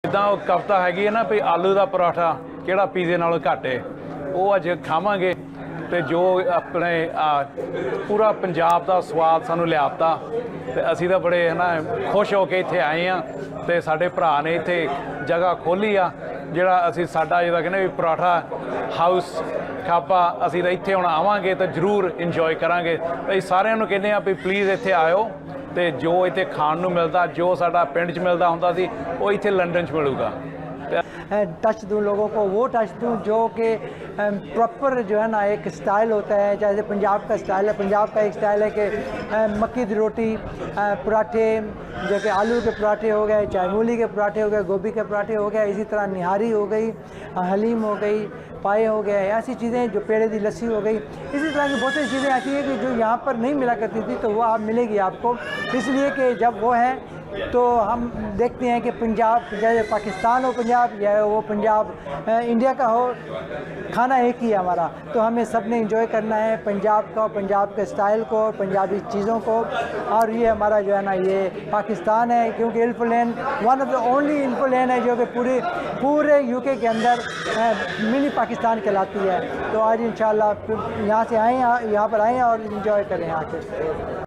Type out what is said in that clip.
ਜਿੱਦਾਂ ਉਹ ਕਵਿਤਾ ਹੈਗੀ ਹੈ ਨਾ ਵੀ ਆਲੂ ਦਾ ਪਰੌਠਾ ਕਿਹੜਾ ਪੀਜ਼ੇ ਨਾਲੋਂ ਘੱਟ ਹੈ, ਉਹ ਅੱਜ ਖਾਵਾਂਗੇ ਤੇ ਜੋ ਆਪਣੇ ਪੂਰਾ ਪੰਜਾਬ ਦਾ ਸਵਾਦ ਸਾਨੂੰ ਲਿਆਤਾ ਤੇ ਅਸੀਂ ਤਾਂ ਬੜੇ ਹੈ ਨਾ ਖੁਸ਼ ਹੋ ਕੇ ਇੱਥੇ ਆਏ ਆ ਤੇ ਸਾਡੇ ਭਰਾ ਨੇ ਇੱਥੇ ਜਗ੍ਹਾ ਖੋਲ੍ਹੀ ਆ ਜਿਹੜਾ ਅਸੀਂ ਸਾਡਾ ਜਿਹਦਾ ਕਹਿੰਦੇ ਵੀ ਪਰੌਠਾ ਹਾਊਸ ਖਾਪਾ ਅਸੀਂ ਤਾਂ ਇੱਥੇ ਹੁਣ ਆਵਾਂਗੇ ਤਾਂ ਜ਼ਰੂਰ ਇੰਜੋਏ ਕਰਾਂਗੇ। ਅਸੀਂ ਸਾਰਿਆਂ ਨੂੰ ਕਹਿੰਦੇ ਆ ਵੀ ਪਲੀਜ਼ ਇੱਥੇ ਆਇਓ ਤੇ ਜੋ ਇੱਥੇ ਖਾਣ ਨੂੰ ਮਿਲਦਾ ਜੋ ਸਾਡਾ ਪਿੰਡ 'ਚ ਮਿਲਦਾ ਹੁੰਦਾ ਸੀ ਉਹ ਇੱਥੇ लंदन 'ਚ मिलूगा। टच दूँ लोगों को, वो टच दूँ जो कि प्रॉपर जो है ना एक स्टाइल होता है, जैसे पंजाब का स्टाइल है। पंजाब का एक स्टाइल है कि मक्की की रोटी, पराठे जो कि आलू के पराठे हो गए, चाहे मूली के पराठे हो गए, गोभी के पराठे हो गए, इसी तरह निहारी हो गई, हलीम हो गई, पाए हो गए, ऐसी चीज़ें जो पेड़े की लस्सी हो गई। इसी तरह की बहुत सारी चीज़ें ऐसी हैं कि जो यहाँ पर नहीं मिला करती थी तो वो आप मिलेगी आपको, इसलिए कि जब वो है तो हम देखते हैं कि पंजाब जैसे पाकिस्तान हो पंजाब या वो पंजाब इंडिया का हो, खाना एक ही है हमारा। तो हमें सब ने इंजॉय करना है पंजाब का, पंजाब के स्टाइल को, पंजाबी चीज़ों को। और ये हमारा जो है ना ये पाकिस्तान है, क्योंकि इल्फुलेन वन ऑफ द ओनली इल्फुलेन है जो कि पूरे यूके के अंदर मिनी पाकिस्तान कहलाती है। तो आज इंशाल्लाह यहाँ से आएँ, यहाँ पर आएँ और इंजॉय करें आके।